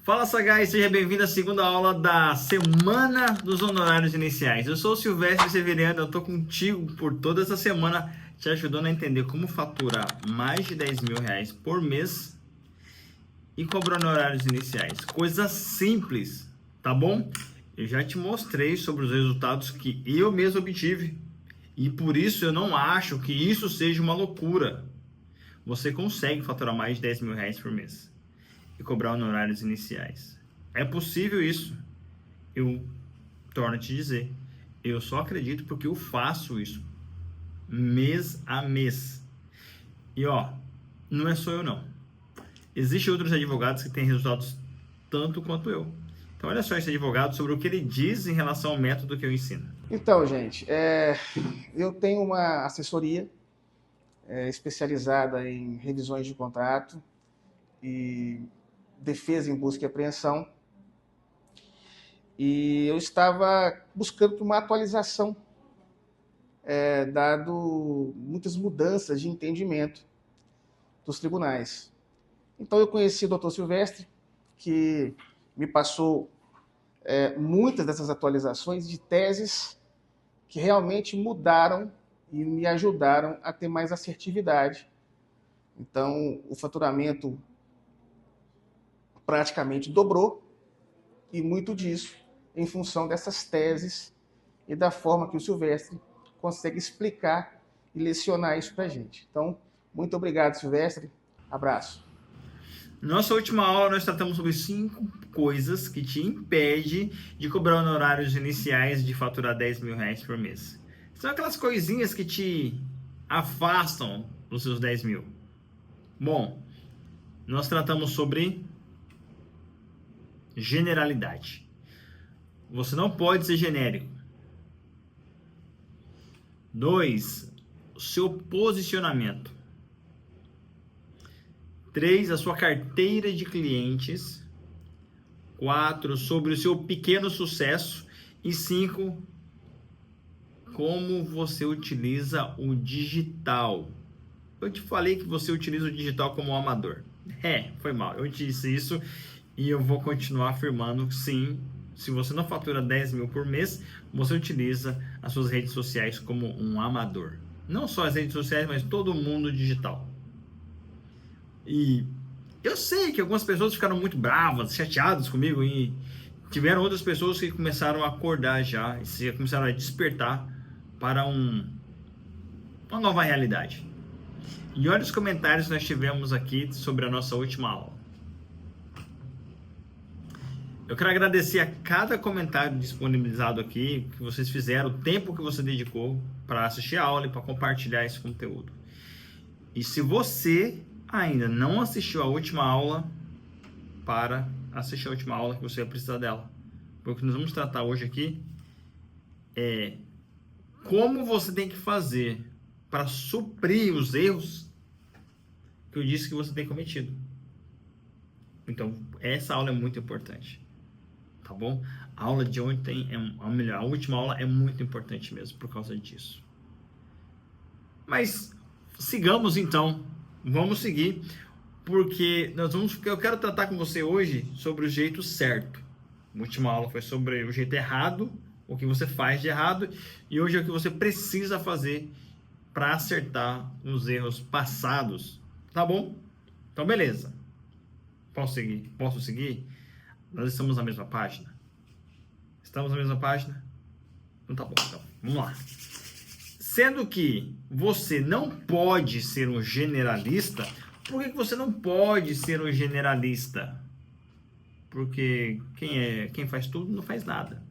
Fala Sagaz, seja bem-vindo à segunda aula da Semana dos Honorários Iniciais. Eu sou o Silvestre Severiano, eu estou contigo por toda essa semana, te ajudando a entender como faturar mais de R$ 10.000 por mês e cobrar honorários iniciais. Coisa simples, tá bom? Eu já te mostrei sobre os resultados que eu mesmo obtive e por isso eu não acho que isso seja uma loucura. Você consegue faturar mais de R$ 10.000 por mês e cobrar honorários iniciais. É possível isso. Eu torno a te dizer. Eu só acredito porque eu faço isso mês a mês. E ó, não é só eu não. Existem outros advogados que têm resultados tanto quanto eu. Então olha só esse advogado sobre o que ele diz em relação ao método que eu ensino. Então, gente, eu tenho uma assessoria especializada em revisões de contrato e defesa em busca e apreensão. E eu estava buscando por uma atualização, dado muitas mudanças de entendimento dos tribunais. Então eu conheci o Dr. Silvestre, que me passou muitas dessas atualizações de teses que realmente mudaram e me ajudaram a ter mais assertividade. Então, o faturamento praticamente dobrou, e muito disso em função dessas teses e da forma que o Silvestre consegue explicar e lecionar isso para a gente. Então, muito obrigado, Silvestre. Abraço. Nossa última aula nós tratamos sobre 5 coisas que te impedem de cobrar honorários iniciais de faturar R$ 10.000 por mês. São aquelas coisinhas que te afastam dos seus 10 mil. Bom, nós tratamos sobre generalidade. Você não pode ser genérico. 2, o seu posicionamento. 3, a sua carteira de clientes. 4, sobre o seu pequeno sucesso. E 5, como você utiliza o digital. Eu te falei que você utiliza o digital como um amador. Foi mal. Eu te disse isso e eu vou continuar afirmando sim. Se você não fatura 10 mil por mês, você utiliza as suas redes sociais como um amador. Não só as redes sociais, mas todo mundo digital. E eu sei que algumas pessoas ficaram muito bravas, chateadas comigo e tiveram outras pessoas que começaram a acordar já, e começaram a despertar para uma nova realidade. E olha os comentários que nós tivemos aqui sobre a nossa última aula. Eu quero agradecer a cada comentário disponibilizado aqui, que vocês fizeram, o tempo que você dedicou para assistir a aula e para compartilhar esse conteúdo. E se você ainda não assistiu a última aula, para assistir a última aula que você vai precisar dela. Porque o que nós vamos tratar hoje aqui é como você tem que fazer para suprir os erros que eu disse que você tem cometido. Então, essa aula é muito importante. Tá bom? A aula de ontem, a última aula é muito importante mesmo por causa disso. Mas sigamos então, vamos seguir, porque eu quero tratar com você hoje sobre o jeito certo. A última aula foi sobre o jeito errado, o que você faz de errado, e hoje é o que você precisa fazer para acertar os erros passados. Tá bom? Então beleza. Posso seguir? Posso seguir? Nós estamos na mesma página? Estamos na mesma página? Então tá bom, então. Vamos lá. Sendo que você não pode ser um generalista, por que você não pode ser um generalista? Porque quem faz tudo não faz nada.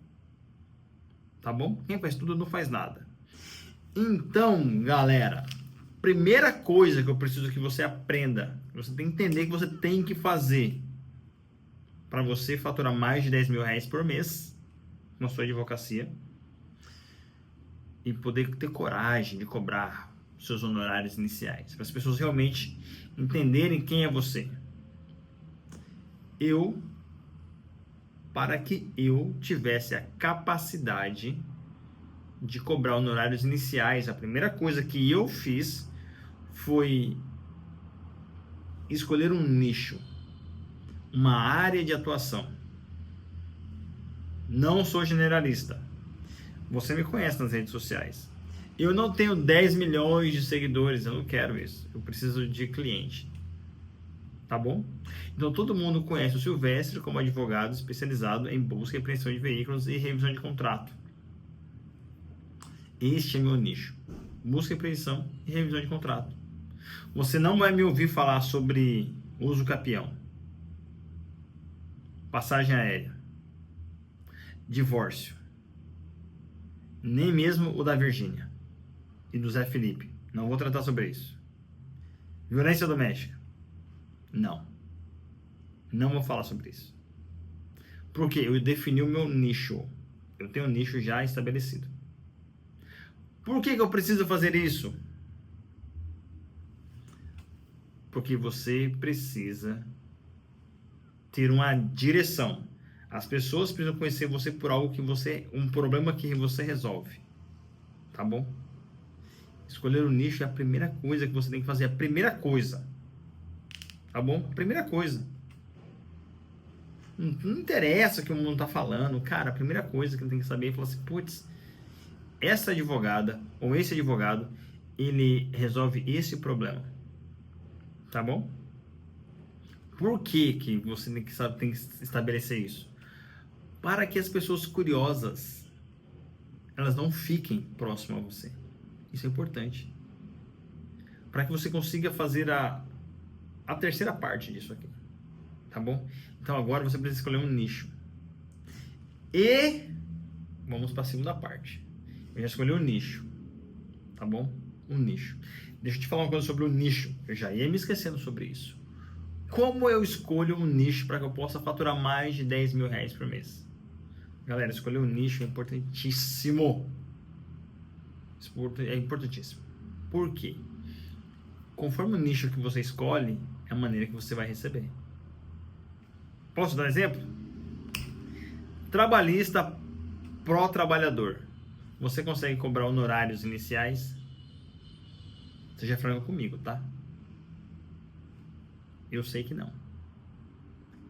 Tá bom? Quem faz tudo não faz nada. Então, galera, primeira coisa que eu preciso que você aprenda, você tem que entender que você tem que fazer para você faturar mais de R$ 10.000 por mês na sua advocacia e poder ter coragem de cobrar seus honorários iniciais, para as pessoas realmente entenderem quem é você. Para que eu tivesse a capacidade de cobrar honorários iniciais, a primeira coisa que eu fiz foi escolher um nicho. uma área de atuação. Não sou generalista. Você me conhece nas redes sociais. Eu não tenho 10 milhões de seguidores, eu não quero isso. Eu preciso de cliente. Tá bom? Então todo mundo conhece o Silvestre como advogado especializado em busca e apreensão de veículos e revisão de contrato. Este é meu nicho. Busca e apreensão e revisão de contrato. Você não vai me ouvir falar sobre uso capião, passagem aérea, divórcio, nem mesmo o da Virgínia e do Zé Felipe. Não vou tratar sobre isso. Violência doméstica. Não vou falar sobre isso. Porque eu defini o meu nicho. Eu tenho um nicho já estabelecido. Por que eu preciso fazer isso? Porque você precisa ter uma direção. As pessoas precisam conhecer você por algo que você, um problema que você resolve. Tá bom? Escolher o nicho é a primeira coisa que você tem que fazer. A primeira coisa. Tá bom? Primeira coisa. Não interessa o que o mundo tá falando. Cara, a primeira coisa que ele tem que saber é falar assim, putz, essa advogada ou esse advogado, ele resolve esse problema. Tá bom? Por que você tem que estabelecer isso? Para que as pessoas curiosas, elas não fiquem próximas a você. Isso é importante. Para que você consiga fazer a terceira parte disso aqui. Tá bom? Então agora você precisa escolher um nicho. E vamos para a segunda parte. Eu já escolhi um nicho. Tá bom? Um nicho. Deixa eu te falar uma coisa sobre o nicho. Eu já ia me esquecendo sobre isso. Como eu escolho um nicho para que eu possa faturar mais de 10 mil reais por mês? Galera, escolher um nicho é importantíssimo. É importantíssimo. Por quê? Conforme o nicho que você escolhe, é a maneira que você vai receber. Posso dar um exemplo? Trabalhista pró-trabalhador. Você consegue cobrar honorários iniciais? Seja franco comigo, tá? Eu sei que não.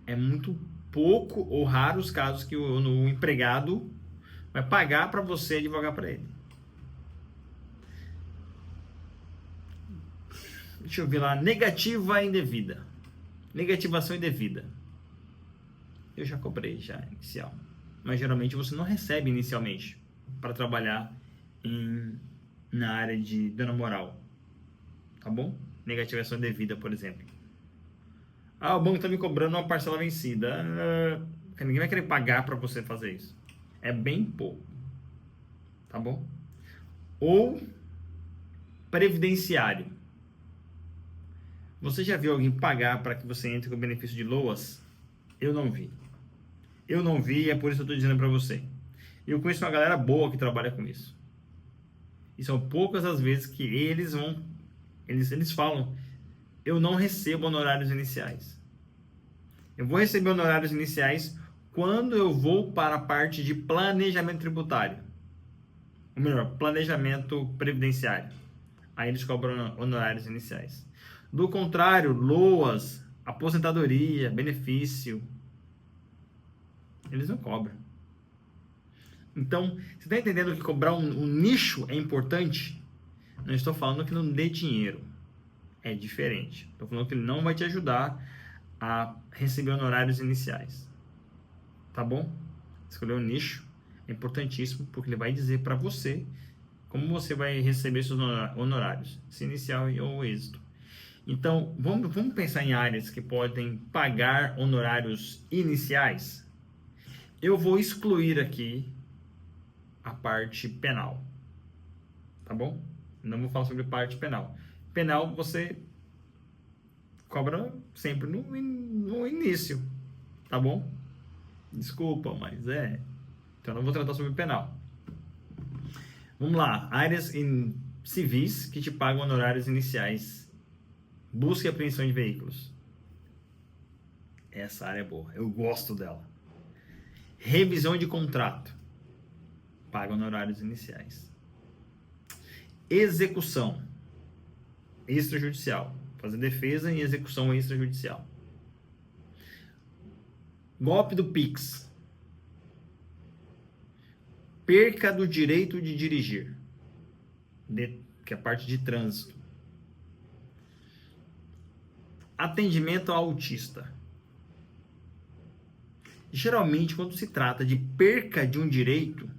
É muito pouco ou raro os casos que o empregado vai pagar para você advogar para ele. Deixa eu ver lá. Negativa indevida. Negativação indevida. Eu já cobrei já inicial. Mas geralmente você não recebe inicialmente para trabalhar na área de dano moral. Tá bom? Negativação indevida, por exemplo. O banco está me cobrando uma parcela vencida. Ninguém vai querer pagar para você fazer isso. É bem pouco. Tá bom? Ou previdenciário. Você já viu alguém pagar para que você entre com o benefício de LOAS? Eu não vi. Eu não vi e é por isso que eu estou dizendo para você. Eu conheço uma galera boa que trabalha com isso. E são poucas as vezes que eles falam, eu não recebo honorários iniciais. Eu vou receber honorários iniciais quando eu vou para a parte de planejamento tributário. Ou melhor, planejamento previdenciário. Aí eles cobram honorários iniciais. Do contrário, LOAS, aposentadoria, benefício, eles não cobram. Então, você está entendendo que cobrar um nicho é importante? Não estou falando que não dê dinheiro. É diferente. Estou falando que ele não vai te ajudar a receber honorários iniciais. Tá bom? Escolher um nicho é importantíssimo, porque ele vai dizer para você como você vai receber seus honorários, se inicial ou êxito. Então, vamos pensar em áreas que podem pagar honorários iniciais. Eu vou excluir aqui a parte penal. Tá bom? Não vou falar sobre parte penal. Penal você cobra sempre no início. Tá bom? Desculpa, mas é. Então não vou tratar sobre penal. Vamos lá. Áreas civis que te pagam honorários iniciais. Busca e apreensão de veículos. Essa área é boa. Eu gosto dela. Revisão de contrato. Paga honorários iniciais. Execução extrajudicial. Fazer defesa em execução extrajudicial. Golpe do Pix. Perca do direito de dirigir. Que é a parte de trânsito. Atendimento ao autista. Geralmente, quando se trata de perca de um direito,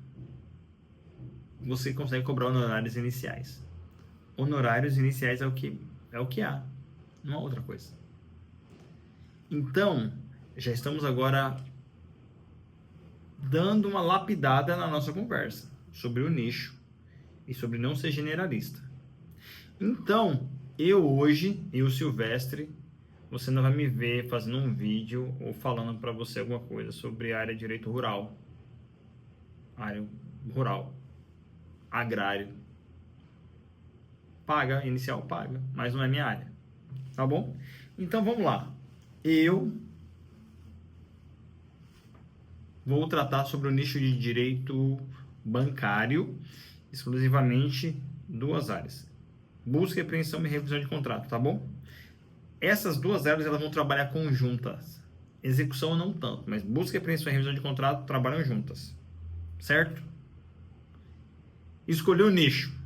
você consegue cobrar honorários iniciais. Honorários iniciais é o que há, não há outra coisa. Então, já estamos agora dando uma lapidada na nossa conversa sobre o nicho e sobre não ser generalista. Então, eu Silvestre, você não vai me ver fazendo um vídeo ou falando para você alguma coisa sobre a área de direito rural, agrário. Paga, inicial paga, mas não é minha área, tá bom? Então vamos lá. Eu vou tratar sobre o nicho de direito bancário, exclusivamente duas áreas: busca, apreensão e revisão de contrato, tá bom? Essas duas áreas elas vão trabalhar conjuntas. Execução não tanto, mas busca, apreensão e revisão de contrato trabalham juntas, certo? Escolheu o nicho.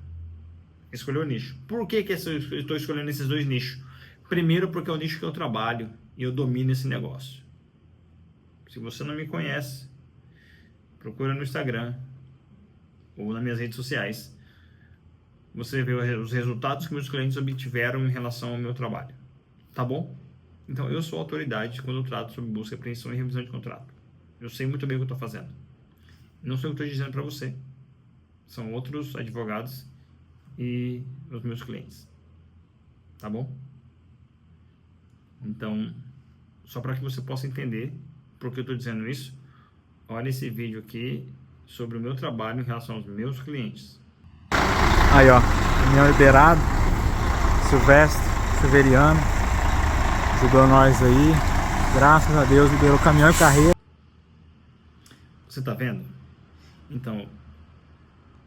Por que eu estou escolhendo esses dois nichos? Primeiro, porque é o nicho que eu trabalho e eu domino esse negócio. Se você não me conhece, procura no Instagram ou nas minhas redes sociais. Você vê os resultados que meus clientes obtiveram em relação ao meu trabalho. Tá bom? Então, eu sou autoridade quando eu trato sobre busca, apreensão e revisão de contrato. Eu sei muito bem o que eu estou fazendo. Não sei o que eu estou dizendo para você. São outros advogados e os meus clientes. Tá bom? Então, só para que você possa entender por que eu estou dizendo isso, olha esse vídeo aqui sobre o meu trabalho em relação aos meus clientes. Aí, ó, caminhão liberado, Silvestre, Severiano, ajudou nós aí, graças a Deus, liberou caminhão e carreira. Você tá vendo? Então,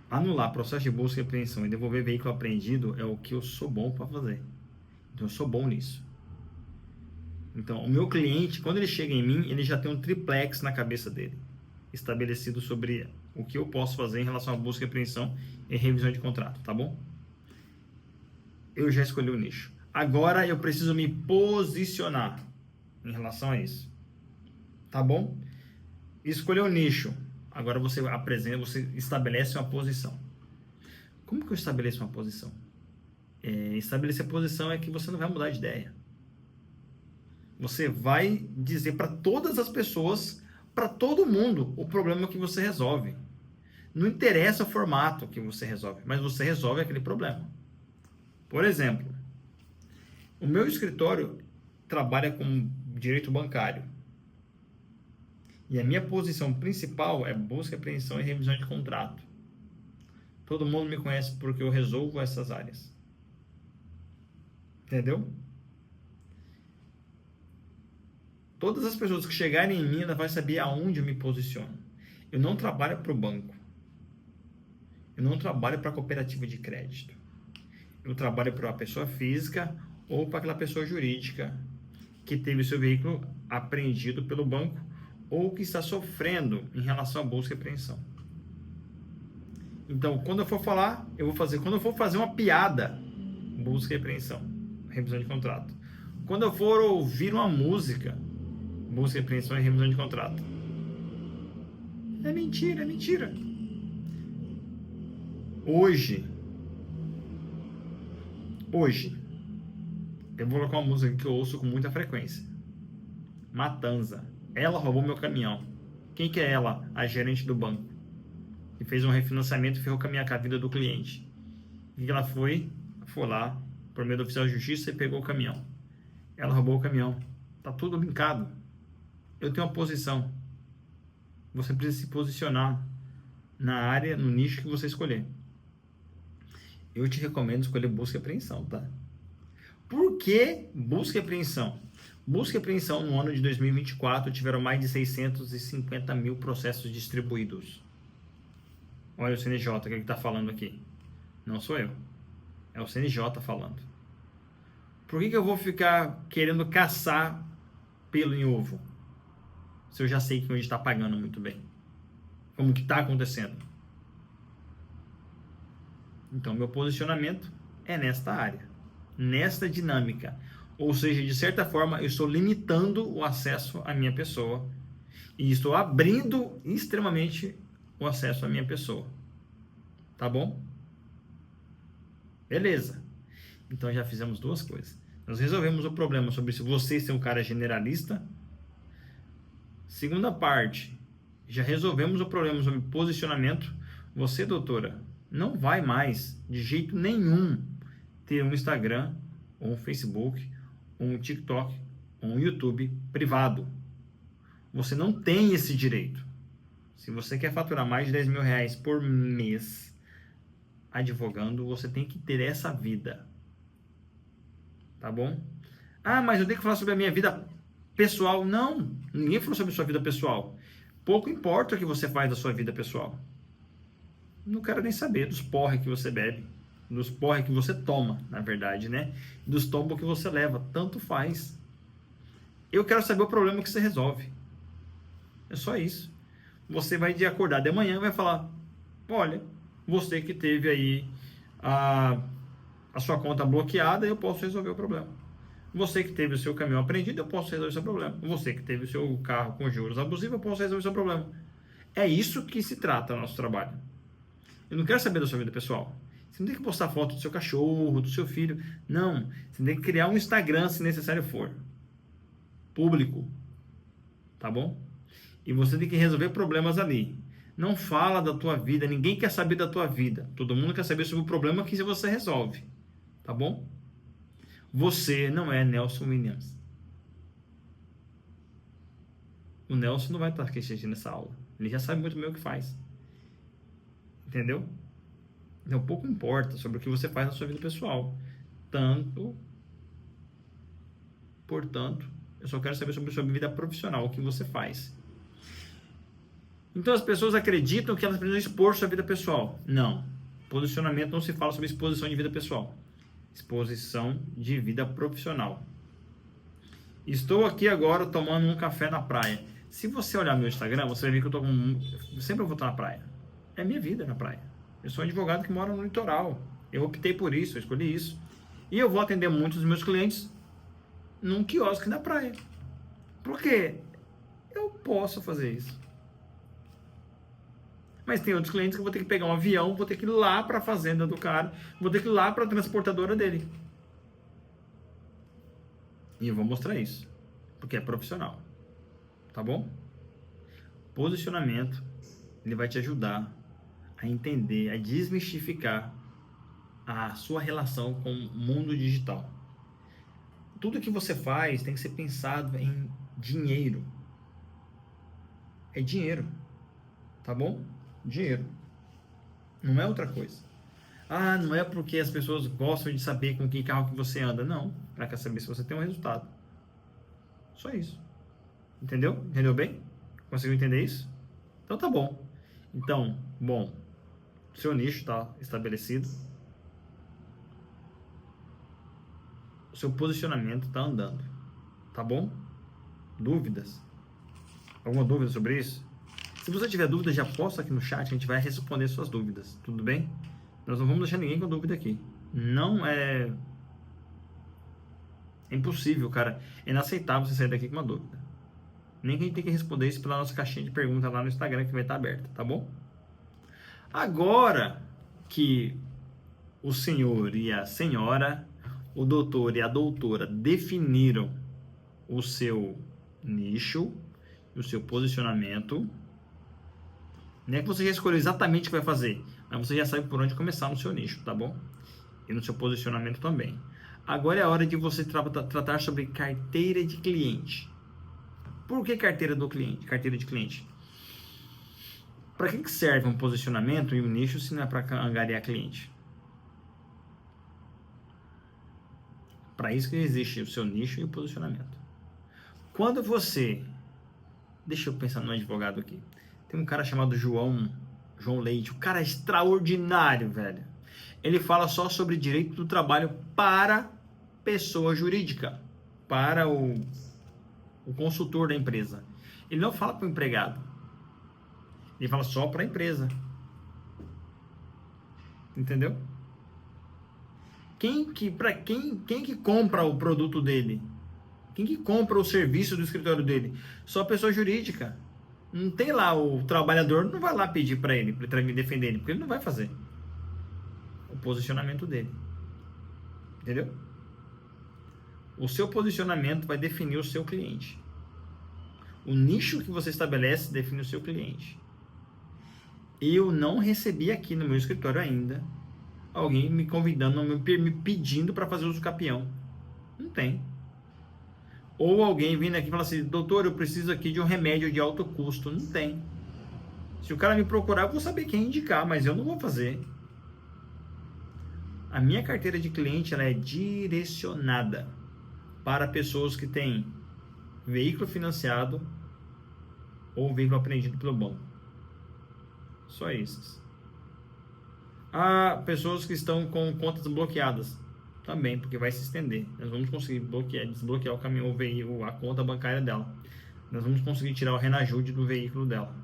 anular processo de busca e apreensão e devolver veículo apreendido é o que eu sou bom para fazer. Então, eu sou bom nisso. Então, o meu cliente, quando ele chega em mim, ele já tem um triplex na cabeça dele, estabelecido sobre o que eu posso fazer em relação à busca e apreensão e revisão de contrato, tá bom? Eu já escolhi o nicho. Agora eu preciso me posicionar em relação a isso, tá bom? Escolheu o nicho. Agora você estabelece uma posição. Como que eu estabeleço uma posição? Estabelecer a posição é que você não vai mudar de ideia. Você vai dizer para todas as pessoas, para todo mundo, o problema que você resolve. Não interessa o formato que você resolve, mas você resolve aquele problema. Por exemplo, o meu escritório trabalha com direito bancário. E a minha posição principal é busca, apreensão e revisão de contrato. Todo mundo me conhece porque eu resolvo essas áreas. Entendeu? Todas as pessoas que chegarem em mim, ela vai saber aonde eu me posiciono. Eu não trabalho para o banco. Eu não trabalho para a cooperativa de crédito. Eu trabalho para uma pessoa física ou para aquela pessoa jurídica que teve seu veículo apreendido pelo banco ou que está sofrendo em relação à busca e apreensão. Então, quando eu for falar, quando eu for fazer uma piada, busca e apreensão, revisão de contrato. Quando eu for ouvir uma música, busca e apreensão e revisão de contrato. É mentira, é mentira. Hoje, eu vou colocar uma música que eu ouço com muita frequência. Matanza. Ela roubou meu caminhão. Quem que é ela? A gerente do banco. Que fez um refinanciamento e ferrou com a vida do cliente. E ela foi lá, por meio do oficial de justiça, e pegou o caminhão. Ela roubou o caminhão. Tá tudo linkado. Eu tenho uma posição. Você precisa se posicionar na área, no nicho que você escolher. Eu te recomendo escolher busca e apreensão, tá? Por que busca e apreensão? Busca e apreensão no ano de 2024 tiveram mais de 650 mil processos distribuídos. Olha o CNJ, o que ele está falando aqui. Não sou eu. É o CNJ falando. Por que eu vou ficar querendo caçar pelo em ovo? se eu já sei que onde está pagando muito bem? Como que está acontecendo? Então, meu posicionamento é nesta área, nesta dinâmica. Ou seja, de certa forma, eu estou limitando o acesso à minha pessoa e estou abrindo extremamente o acesso à minha pessoa. Tá bom? Beleza. Então, já fizemos duas coisas. Nós resolvemos o problema sobre se você ser um cara generalista. Segunda parte, já resolvemos o problema sobre posicionamento. Você, doutora, não vai mais, de jeito nenhum, ter um Instagram, ou um Facebook, ou um TikTok, ou um YouTube privado. Você não tem esse direito. Se você quer faturar mais de 10 mil reais por mês advogando, você tem que ter essa vida. Tá bom? Ah, mas eu tenho que falar sobre a minha vida pessoal. Não, ninguém falou sobre a sua vida pessoal. Pouco importa o que você faz da sua vida pessoal. Não quero nem saber dos porre que você bebe, dos porre que você toma, na verdade, né? Dos tombos que você leva. Tanto faz. Eu quero saber o problema que você resolve. É só isso. Você vai acordar de manhã e vai falar: olha, você que teve aí a sua conta bloqueada, eu posso resolver o problema. Você que teve o seu caminhão apreendido, eu posso resolver o seu problema. Você que teve o seu carro com juros abusivos, eu posso resolver o seu problema. É isso que se trata o nosso trabalho. Eu não quero saber da sua vida pessoal. Você não tem que postar foto do seu cachorro, do seu filho. Não. Você tem que criar um Instagram, se necessário for. Público. Tá bom? E você tem que resolver problemas ali. Não fala da tua vida. Ninguém quer saber da tua vida. Todo mundo quer saber sobre o problema que você resolve. Tá bom? Você não é Nelson Williams. O Nelson não vai estar aqui assistindo essa aula. Ele já sabe muito bem o que faz. Entendeu? Então, pouco importa sobre o que você faz na sua vida pessoal. Portanto, eu só quero saber sobre a sua vida profissional, o que você faz. Então, as pessoas acreditam que elas precisam expor sua vida pessoal. Não. Posicionamento não se fala sobre exposição de vida pessoal. Exposição de vida profissional. Estou aqui agora tomando um café na praia. Se você olhar meu Instagram, você vai ver que eu sempre vou estar na praia. É minha vida na praia. Eu sou um advogado que mora no litoral. Eu optei por isso, eu escolhi isso. E eu vou atender muitos dos meus clientes num quiosque na praia. Por quê? Eu posso fazer isso. Mas tem outros clientes que eu vou ter que pegar um avião, vou ter que ir lá para a fazenda do cara, vou ter que ir lá para a transportadora dele. E eu vou mostrar isso, porque é profissional. Tá bom? Posicionamento, ele vai te ajudar a entender, a desmistificar a sua relação com o mundo digital. Tudo que você faz tem que ser pensado em dinheiro. É dinheiro. Tá bom? Dinheiro. Não é outra coisa. Ah, não é porque as pessoas gostam de saber com que carro que você anda. Não. Ela quer saber se você tem um resultado. Só isso. Entendeu? Entendeu bem? Conseguiu entender isso? Então tá bom. Então, bom, seu nicho está estabelecido. O seu posicionamento está andando. Tá bom? Dúvidas? Alguma dúvida sobre isso? Se você tiver dúvida, já posta aqui no chat, a gente vai responder suas dúvidas, tudo bem? Nós não vamos deixar ninguém com dúvida aqui. Não é... É impossível, cara. É inaceitável você sair daqui com uma dúvida. Nem que a gente tem que responder isso pela nossa caixinha de perguntas lá no Instagram, que vai estar aberta, tá bom? Agora que o senhor e a senhora, o doutor e a doutora definiram o seu nicho, o seu posicionamento... Não é que você já escolheu exatamente o que vai fazer, mas você já sabe por onde começar no seu nicho, tá bom? E no seu posicionamento também. Agora é a hora de você tratar sobre carteira de cliente. Por que carteira de cliente? Para que serve um posicionamento e um nicho se não é para angariar cliente? Para isso que existe o seu nicho e o posicionamento. Quando você... Deixa eu pensar no advogado aqui. Tem um cara chamado João Leite, um cara extraordinário, velho. Ele fala só sobre direito do trabalho para pessoa jurídica, para o consultor da empresa. Ele não fala para o empregado. Ele fala só para a empresa. Entendeu? Quem que compra o produto dele? Quem que compra o serviço do escritório dele? Só a pessoa jurídica. Não tem lá, o trabalhador não vai lá pedir para ele me defender ele, porque ele não vai fazer o posicionamento dele. Entendeu? O seu posicionamento vai definir o seu cliente. O nicho que você estabelece define o seu cliente. Eu não recebi aqui no meu escritório ainda alguém me convidando, me pedindo para fazer uso capião. Não tem. Ou alguém vindo aqui e fala assim, doutor, eu preciso aqui de um remédio de alto custo. Não tem. Se o cara me procurar, eu vou saber quem indicar, mas eu não vou fazer. A minha carteira de cliente ela é direcionada para pessoas que têm veículo financiado ou veículo apreendido pelo banco. Só esses. Há pessoas que estão com contas bloqueadas também, porque vai se estender. Nós vamos conseguir desbloquear o caminhão, o veículo, a conta bancária dela. Nós vamos conseguir tirar o Renajude do veículo dela.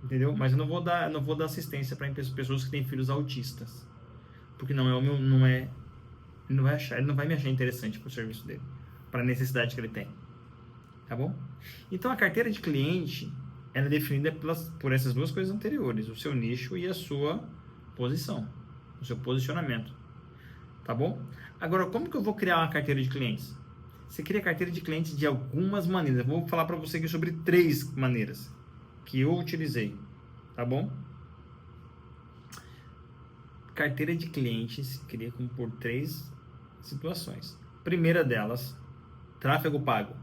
Entendeu? Mas eu não vou dar assistência para pessoas que têm filhos autistas, porque não é o meu, ele não vai me achar interessante para o serviço dele, para a necessidade que ele tem. Tá bom? Então a carteira de cliente ela é definida por essas duas coisas anteriores, o seu nicho e a sua posição, o seu posicionamento. Tá bom? Agora, como que eu vou criar uma carteira de clientes? Você cria carteira de clientes de algumas maneiras. Eu vou falar para você aqui sobre 3 maneiras que eu utilizei. Tá bom? Carteira de clientes se cria por 3 situações. Primeira delas, tráfego pago.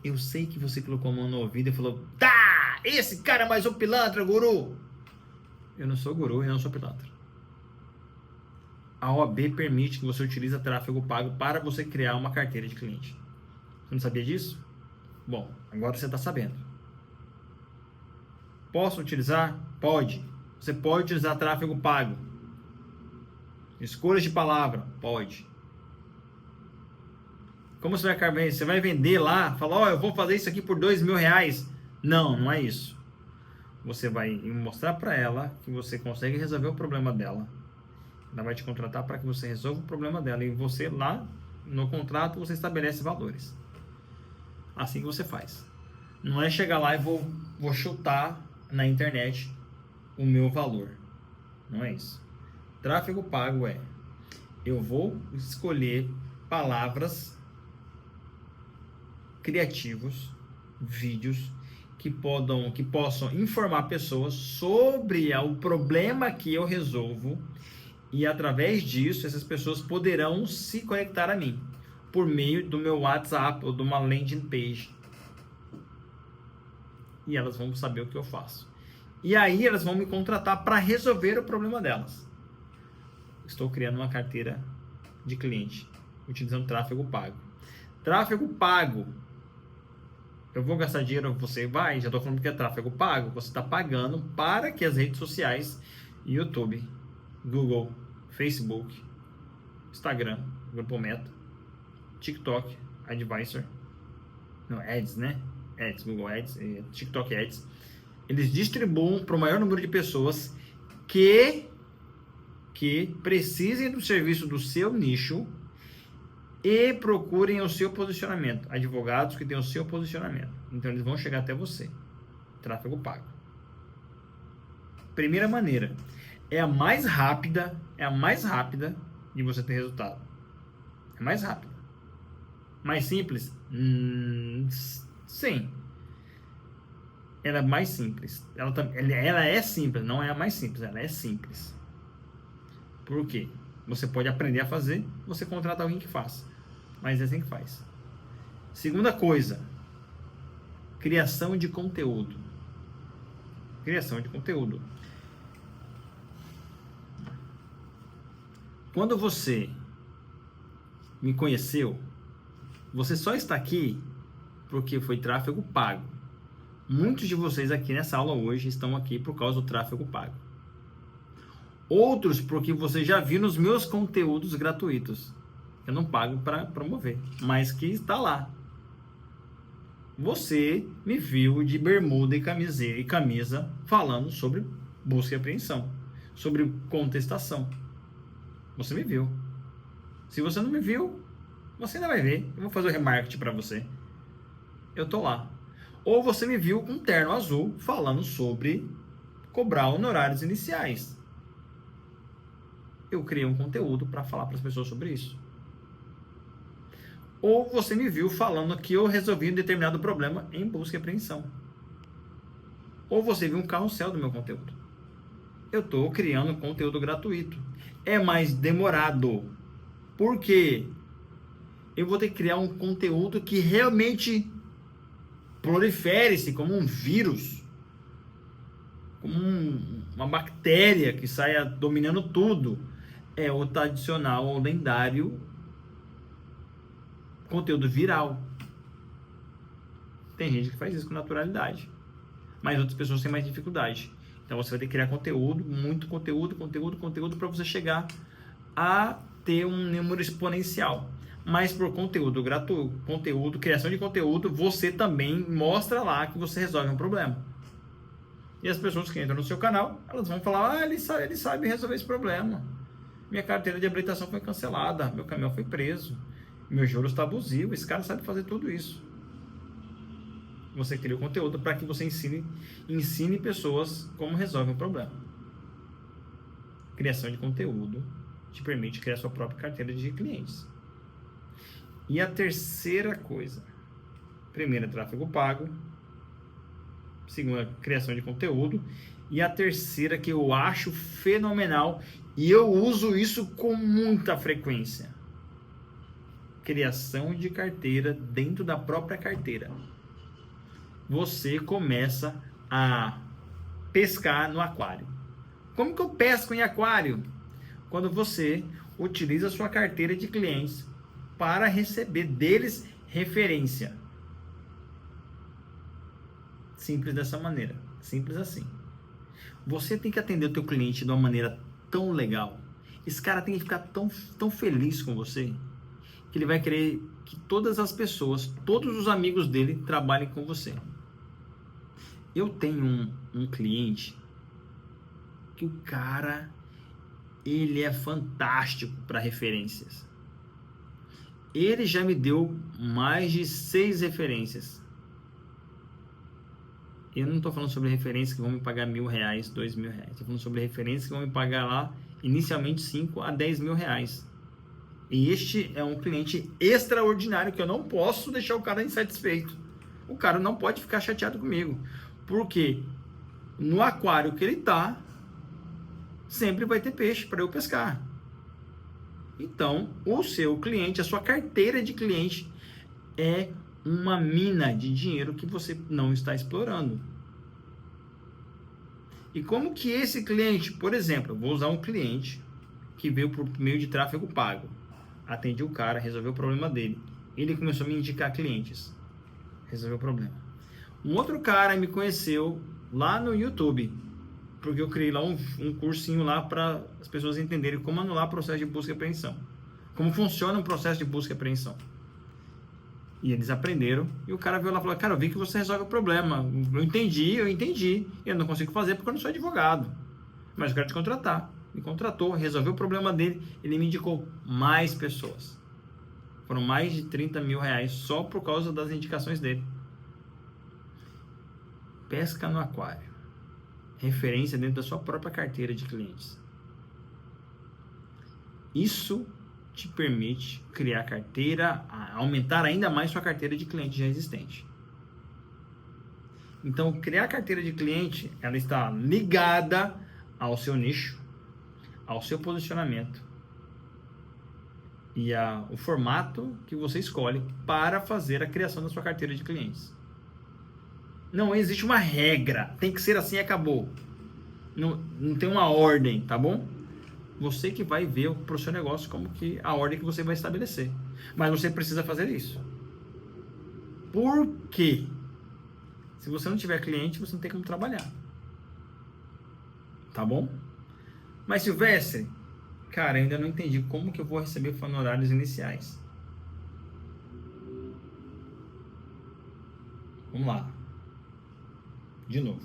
Eu sei que você colocou a mão no ouvido e falou, tá, esse cara é mais um pilantra, guru. Eu não sou guru e não sou pilantra. A OAB permite que você utilize tráfego pago para você criar uma carteira de cliente. Você não sabia disso? Bom, agora você está sabendo. Posso utilizar? Pode. Você pode utilizar tráfego pago. Escolhas de palavra? Pode. Como você vai vender lá? Falar, eu vou fazer isso aqui por R$2.000. Não, não é isso. Você vai mostrar para ela que você consegue resolver o problema dela. Ela vai te contratar para que você resolva o problema dela. E você lá, no contrato, você estabelece valores. Assim que você faz. Não é chegar lá e vou chutar na internet o meu valor. Não é isso. Tráfego pago é: eu vou escolher palavras criativos, vídeos que possam informar pessoas sobre o problema que eu resolvo, e através disso essas pessoas poderão se conectar a mim por meio do meu WhatsApp ou de uma landing page, e elas vão saber o que eu faço, e aí elas vão me contratar para resolver o problema delas. Estou criando uma carteira de cliente utilizando tráfego pago. Tráfego pago, eu vou gastar dinheiro, você vai, já estou falando que é tráfego pago, você está pagando para que as redes sociais, YouTube, Google, Facebook, Instagram, Grupo Meta, TikTok, Advisor, não, Ads, né? Ads, Google Ads, TikTok Ads, eles distribuem para o maior número de pessoas que precisem do serviço do seu nicho e procurem o seu posicionamento. Advogados que têm o seu posicionamento. Então eles vão chegar até você. Tráfego pago. Primeira maneira. É a mais rápida de você ter resultado. É mais rápida. Mais simples? Sim. Ela é mais simples. Ela é simples, não é a mais simples. Ela é simples. Por quê? Você pode aprender a fazer, você contrata alguém que faça. Mas é assim que faz. Segunda coisa, criação de conteúdo. Criação de conteúdo. Quando você me conheceu, você só está aqui porque foi tráfego pago. Muitos de vocês aqui nessa aula hoje estão aqui por causa do tráfego pago. Outros porque você já viu nos meus conteúdos gratuitos. Eu não pago para promover, mas que está lá. você me viu de bermuda e camisa falando sobre busca e apreensão, sobre contestação. Você me viu. Se você não me viu, você ainda vai ver. Eu vou fazer o remarketing para você. Eu tô lá. Ou você me viu com um terno azul falando sobre cobrar honorários iniciais. Eu criei um conteúdo para falar para as pessoas sobre isso. Ou você me viu falando que eu resolvi um determinado problema em busca e apreensão. Ou você viu um carrossel do meu conteúdo. Eu estou criando conteúdo gratuito. É mais demorado. Por quê? Eu vou ter que criar um conteúdo que realmente prolifere-se como um vírus, como uma bactéria que saia dominando tudo. É o tradicional ou lendário conteúdo viral. Tem gente que faz isso com naturalidade, mas outras pessoas têm mais dificuldade. Então você vai ter que criar conteúdo, muito conteúdo para você chegar a ter um número exponencial. Mas por conteúdo gratuito, criação de conteúdo, você também mostra lá que você resolve um problema. E as pessoas que entram no seu canal, elas vão falar: ele sabe resolver esse problema. Minha carteira de habilitação foi cancelada, meu caminhão foi preso, meu juros está abusivo, esse cara sabe fazer tudo isso. Você cria o conteúdo para que você ensine pessoas como resolve um problema. Criação de conteúdo te permite criar sua própria carteira de clientes. E a terceira coisa: primeira, tráfego pago. Segunda, criação de conteúdo. E a terceira, que eu acho fenomenal e eu uso isso com muita frequência: criação de carteira dentro da própria carteira. Você começa a pescar no aquário. Como que eu pesco em aquário? Quando você utiliza a sua carteira de clientes para receber deles referência. Simples dessa maneira, simples assim. Você tem que atender o teu cliente de uma maneira tão legal. Esse cara tem que ficar tão feliz com você, que ele vai querer que todas as pessoas, todos os amigos dele trabalhem com você. Eu tenho um cliente que o cara, ele é fantástico para referências. Ele já me deu mais de 6 referências. Eu não estou falando sobre referências que vão me pagar R$1.000, R$2.000. Estou falando sobre referências que vão me pagar lá inicialmente 5 a 10 mil reais. E este é um cliente extraordinário que eu não posso deixar o cara insatisfeito. O cara não pode ficar chateado comigo, porque no aquário que ele está, sempre vai ter peixe para eu pescar. Então, o seu cliente, a sua carteira de cliente é uma mina de dinheiro que você não está explorando. E como que esse cliente, por exemplo, eu vou usar um cliente que veio por meio de tráfego pago. Atendi o cara, resolveu o problema dele. Ele começou a me indicar clientes. Resolveu o problema. Um outro cara me conheceu lá no YouTube, porque eu criei lá um cursinho lá para as pessoas entenderem como anular o processo de busca e apreensão. Como funciona um processo de busca e apreensão. E eles aprenderam, e o cara veio lá e falou: cara, eu vi que você resolve o problema. Eu entendi. Eu não consigo fazer porque eu não sou advogado. Mas eu quero te contratar. Me contratou, resolveu o problema dele, ele me indicou mais pessoas. Foram mais de R$30 mil só por causa das indicações dele. Pesca no aquário. Referência dentro da sua própria carteira de clientes. Isso te permite criar carteira, aumentar ainda mais sua carteira de cliente já existente. Então, criar carteira de cliente, ela está ligada ao seu nicho, ao seu posicionamento e o formato que você escolhe para fazer a criação da sua carteira de clientes. Não existe uma regra, tem que ser assim e acabou. Não tem uma ordem, tá bom? Você que vai ver para o seu negócio como que a ordem que você vai estabelecer. Mas você precisa fazer isso. Por quê? Se você não tiver cliente, você não tem como trabalhar. Tá bom? Mas Silvestre, cara, eu ainda não entendi como que eu vou receber honorários iniciais. Vamos lá. De novo.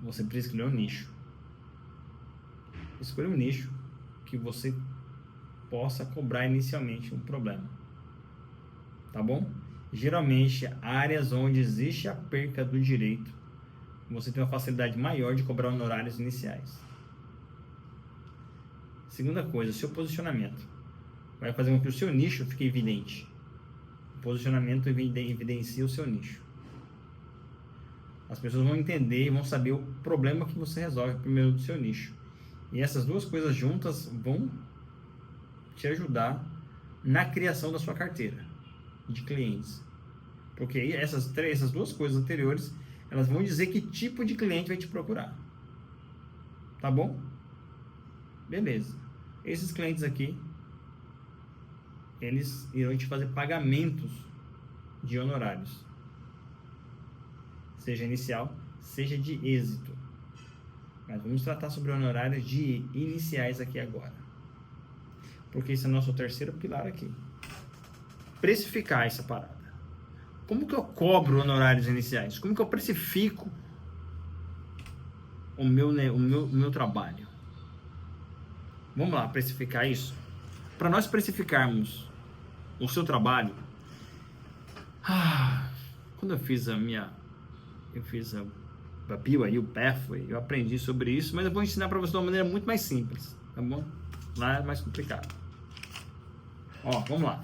Você precisa escolher um nicho. Escolha um nicho que você possa cobrar inicialmente um problema. Tá bom? Geralmente, áreas onde existe a perca do direito, você tem uma facilidade maior de cobrar honorários iniciais. Segunda coisa, seu posicionamento. Vai fazer com que o seu nicho fique evidente. O posicionamento evidencia o seu nicho. As pessoas vão entender e vão saber o problema que você resolve primeiro do seu nicho. E essas duas coisas juntas vão te ajudar na criação da sua carteira de clientes. Porque aí essas duas coisas anteriores, elas vão dizer que tipo de cliente vai te procurar. Tá bom? Beleza. Esses clientes aqui, eles irão te fazer pagamentos de honorários. Seja inicial, seja de êxito. Mas vamos tratar sobre honorários de iniciais aqui agora. Porque esse é o nosso terceiro pilar aqui. Precificar essa parada. Como que eu cobro honorários iniciais? Como que eu precifico o meu trabalho? Vamos lá, precificar isso? Para nós precificarmos o seu trabalho, quando eu fiz a BIO, o Pathway, eu aprendi sobre isso, mas eu vou ensinar para você de uma maneira muito mais simples, tá bom? Lá é mais complicado. Ó, vamos lá.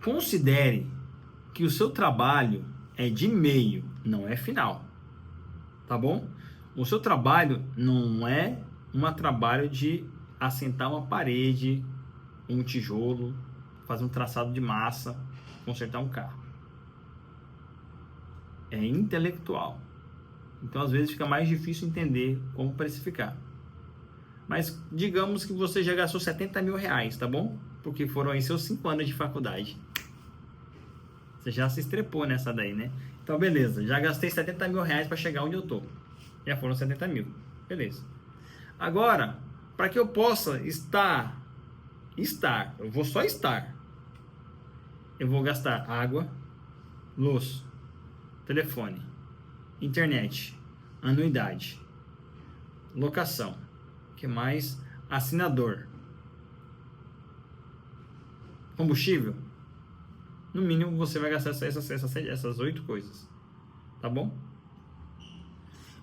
Considere que o seu trabalho é de meio, não é final, tá bom? O seu trabalho não é um trabalho de assentar uma parede, um tijolo, fazer um traçado de massa, consertar um carro. É intelectual. Então, às vezes, fica mais difícil entender como precificar. Mas, digamos que você já gastou 70 mil reais, tá bom? Porque foram aí seus 5 anos de faculdade. Você já se estrepou nessa daí, né? Então, beleza. Já gastei 70 mil reais para chegar onde eu tô. Já foram 70 mil. Beleza. Agora, para que eu possa eu vou só estar. Eu vou gastar água, luz, telefone, internet, anuidade, locação, que mais? Assinador, combustível. No mínimo você vai gastar essas 8 coisas, tá bom?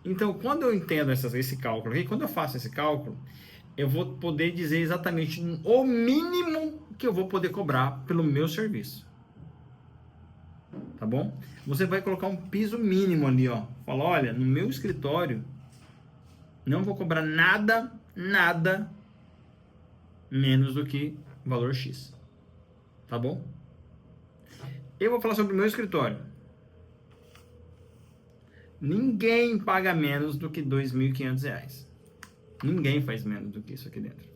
Então, quando eu entendo esse cálculo aqui, quando eu faço esse cálculo, eu vou poder dizer exatamente o mínimo que eu vou poder cobrar pelo meu serviço. Tá bom? Você vai colocar um piso mínimo ali, ó. Fala, olha, no meu escritório não vou cobrar nada menos do que valor X. Tá bom? Eu vou falar sobre o meu escritório. Ninguém paga menos do que R$ 2.500. Ninguém faz menos do que isso aqui dentro.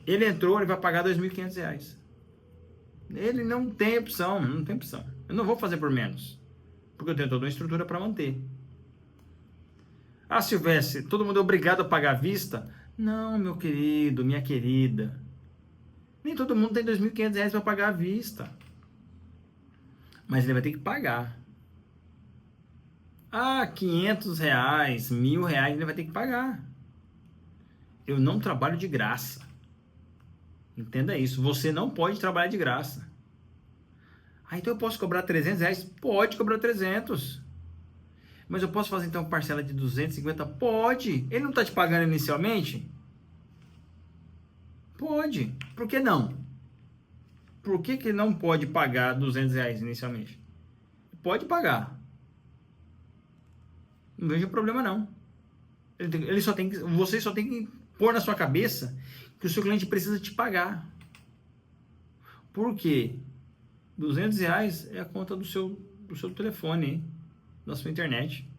Ele entrou, ele vai pagar R$ 2.500. Ele não tem opção, não tem opção. Eu não vou fazer por menos, porque eu tenho toda uma estrutura para manter. Ah, Silvestre, todo mundo é obrigado a pagar à vista? Não, meu querido, minha querida. Nem todo mundo tem R$ 2.500 para pagar à vista. Mas ele vai ter que pagar. Ah, R$500, R$1.000, ele vai ter que pagar. Eu não trabalho de graça. Entenda isso. Você não pode trabalhar de graça. Ah, então eu posso cobrar R$300? Pode cobrar 300. Mas eu posso fazer então parcela de 250? Pode. Ele não está te pagando inicialmente? Pode. Por que não? Por que ele não pode pagar R$200 inicialmente? Pode pagar. Não vejo problema não. Você só tem que pôr na sua cabeça que o seu cliente precisa te pagar. Por quê? R$200 é a conta do seu telefone, hein? Da sua internet.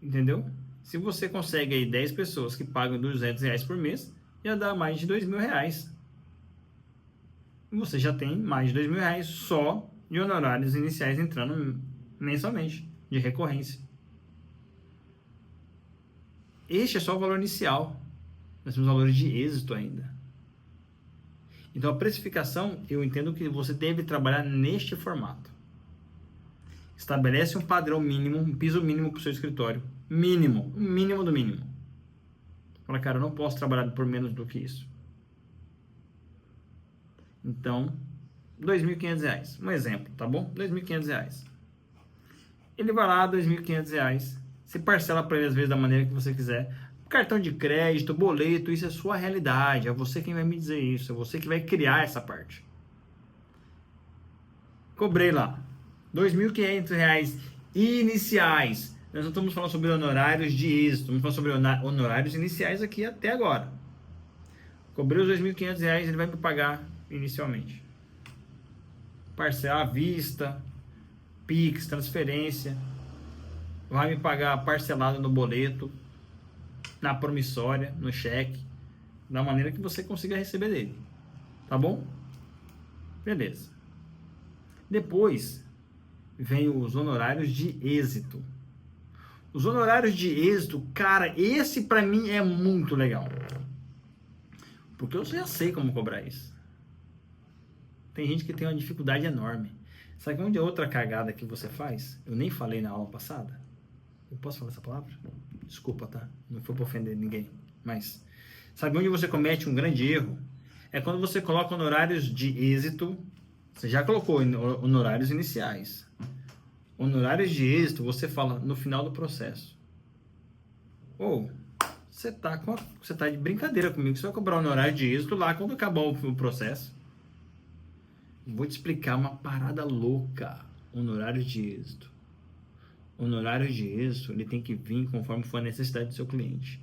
Entendeu? Se você consegue aí 10 pessoas que pagam R$200 por mês, já dá mais de R$2.000. Você já tem mais de R$2.000 só de honorários iniciais entrando mensalmente, de recorrência. Este é só o valor inicial. Nós temos valores de êxito ainda. Então a precificação, eu entendo que você deve trabalhar neste formato. Estabelece um padrão mínimo, um piso mínimo para o seu escritório. Mínimo, o mínimo do mínimo. Fala, cara, eu não posso trabalhar por menos do que isso. Então, R$2.500. Um exemplo, tá bom? R$2.500. Ele vai lá, R$2.500. Você parcela para ele às vezes da maneira que você quiser. Cartão de crédito, boleto, isso é sua realidade. É você quem vai me dizer isso. É você que vai criar essa parte. Cobrei lá R$2.500 iniciais. Nós não estamos falando sobre honorários de êxito. Estamos falando sobre honorários iniciais aqui até agora. Cobrei os R$2.500, ele vai me pagar inicialmente. Parcela à vista, Pix, transferência. Vai me pagar parcelado no boleto, na promissória, no cheque, da maneira que você consiga receber dele. Tá bom? Beleza. Depois vem os honorários de êxito. Os honorários de êxito, cara, esse pra mim é muito legal. Porque eu já sei como cobrar isso. Tem gente que tem uma dificuldade enorme. Sabe onde é outra cagada que você faz? Eu nem falei na aula passada. Eu posso falar essa palavra? Desculpa, tá? Não foi pra ofender ninguém. Mas, sabe onde você comete um grande erro? É quando você coloca honorários de êxito. Você já colocou honorários iniciais. Honorários de êxito, você fala no final do processo. Ou, você tá de brincadeira comigo. Você vai cobrar honorário de êxito lá quando acabar o processo. Vou te explicar uma parada louca. Honorário de êxito. Honorário de êxito, ele tem que vir conforme for a necessidade do seu cliente.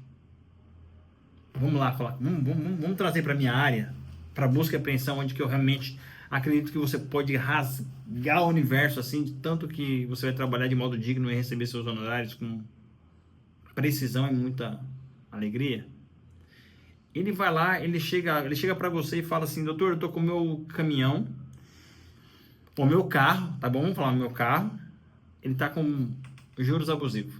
Vamos lá, vamos trazer para minha área, para busca e apreensão, onde que eu realmente acredito que você pode rasgar o universo assim, de tanto que você vai trabalhar de modo digno e receber seus honorários com precisão e muita alegria. Ele vai lá, ele chega para você e fala assim: doutor, eu tô com o meu caminhão, o meu carro, tá bom? Vamos falar, o meu carro, ele tá com juros abusivos.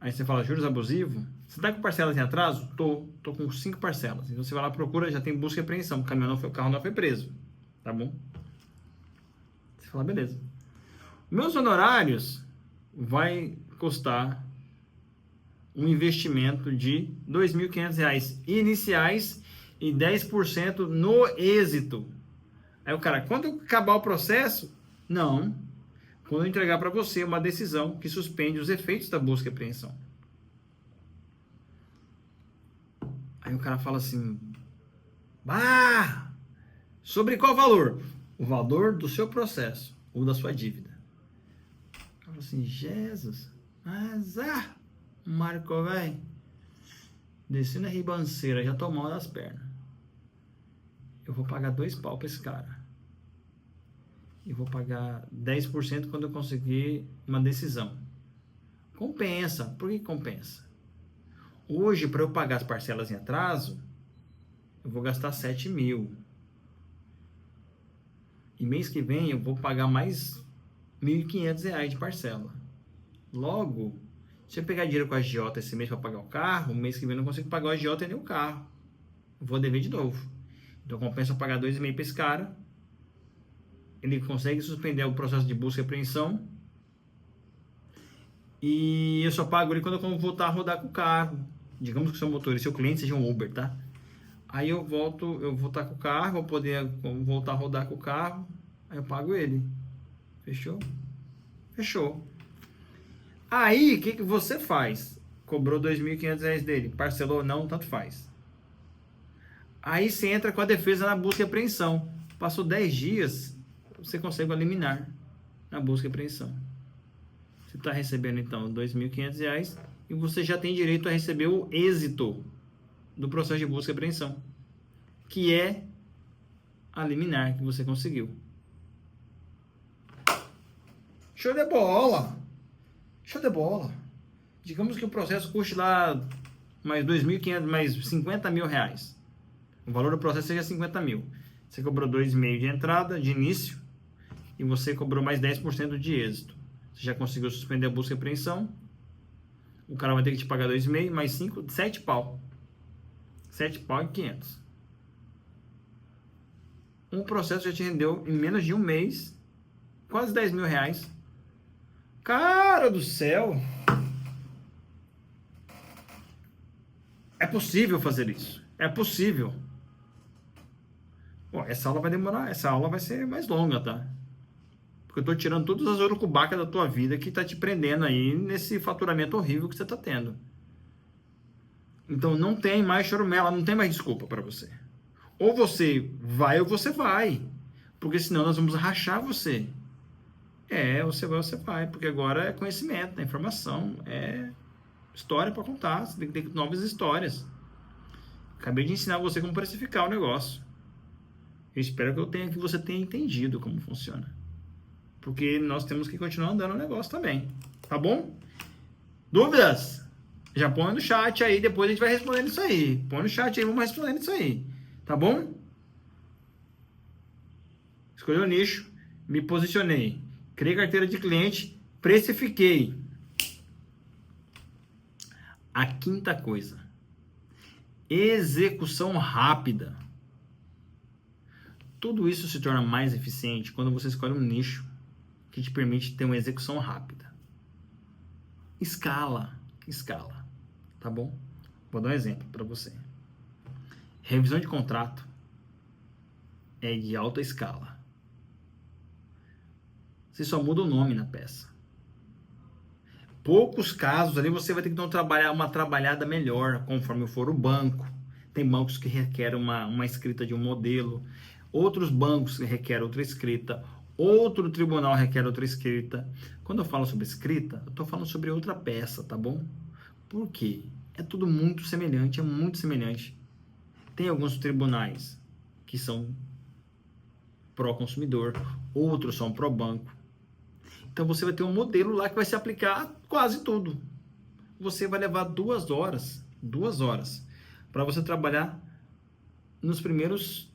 Aí você fala, juros abusivos? Você tá com parcelas em atraso? Tô com 5 parcelas. Então você vai lá, procura, já tem busca e apreensão. O carro não foi preso. Tá bom? Você fala, beleza. Meus honorários vai custar um investimento de R$2.500 iniciais e 10% no êxito. Aí o cara, quando acabar o processo? Não. Quando eu entregar para você uma decisão que suspende os efeitos da busca e apreensão. Aí o cara fala assim: sobre qual valor? O valor do seu processo ou da sua dívida. Eu falo assim: Jesus, Marco, velho, desci na ribanceira, já tô mal das pernas. Eu vou pagar 2 pau pra esse cara. E vou pagar 10% quando eu conseguir uma decisão. Compensa. Por que compensa? Hoje, para eu pagar as parcelas em atraso, eu vou gastar 7 mil. E mês que vem eu vou pagar mais R$1.500 de parcela. Logo, se eu pegar dinheiro com a agiota esse mês para pagar o carro, mês que vem eu não consigo pagar o agiota e nem o carro. Eu vou dever de novo. Então compensa eu pagar 2,5 para esse cara. Ele consegue suspender o processo de busca e apreensão. E eu só pago ele quando eu voltar a rodar com o carro. Digamos que seu motorista, seu cliente seja um Uber, tá? Aí eu voltar com o carro, vou poder voltar a rodar com o carro. Aí eu pago ele. Fechou? Fechou. Aí, o que você faz? Cobrou R$2.500 dele. Parcelou ou não, tanto faz. Aí você entra com a defesa na busca e apreensão. Passou 10 dias, você consegue eliminar na busca e apreensão. Você está recebendo então R$2.500 e você já tem direito a receber o êxito do processo de busca e apreensão, que é a liminar que você conseguiu. Show de bola! Show de bola! Digamos que o processo custe lá mais 2.500, mais 50 mil reais. O valor do processo seja 50 mil. Você cobrou 2,5 de entrada, de início, e você cobrou mais 10% de êxito. Você já conseguiu suspender a busca e apreensão. O cara vai ter que te pagar 2,5 mais 5, 7 pau. 7 pau e 500. um processo já te rendeu em menos de um mês quase 10 mil reais. Cara do céu! É possível fazer isso. É possível. Bom, essa aula vai demorar, essa aula vai ser mais longa, tá? Porque eu tô tirando todas as urubacas da tua vida que tá te prendendo aí nesse faturamento horrível que você tá tendo. Então não tem mais chorumela, não tem mais desculpa para você. Ou você vai ou você vai. Porque senão nós vamos rachar você. Você vai ou você vai. Porque agora é conhecimento, é informação, é história para contar. Você tem que ter novas histórias. Acabei de ensinar você como precificar o negócio. Eu espero que você tenha entendido como funciona. Porque nós temos que continuar andando o negócio também. Tá bom? Dúvidas? Já põe no chat aí, depois a gente vai respondendo isso aí. Põe no chat aí, vamos respondendo isso aí. Tá bom? Escolhi o nicho, me posicionei, criei carteira de cliente, precifiquei. A quinta coisa, execução rápida. Tudo isso se torna mais eficiente quando você escolhe um nicho que te permite ter uma execução rápida. Escala, tá bom? Vou dar um exemplo para você. Revisão de contrato é de alta escala. Você só muda o nome na peça. Poucos casos ali você vai ter que dar uma trabalhada melhor, conforme for o banco. Tem bancos que requerem uma escrita de um modelo, outros bancos que requerem outra escrita, outro tribunal requer outra escrita. Quando eu falo sobre escrita, eu estou falando sobre outra peça, tá bom? Por quê? É tudo muito semelhante, é muito semelhante. Tem alguns tribunais que são pró-consumidor, outros são pró-banco. Então você vai ter um modelo lá que vai se aplicar a quase tudo. Você vai levar 2 horas, para você trabalhar nos primeiros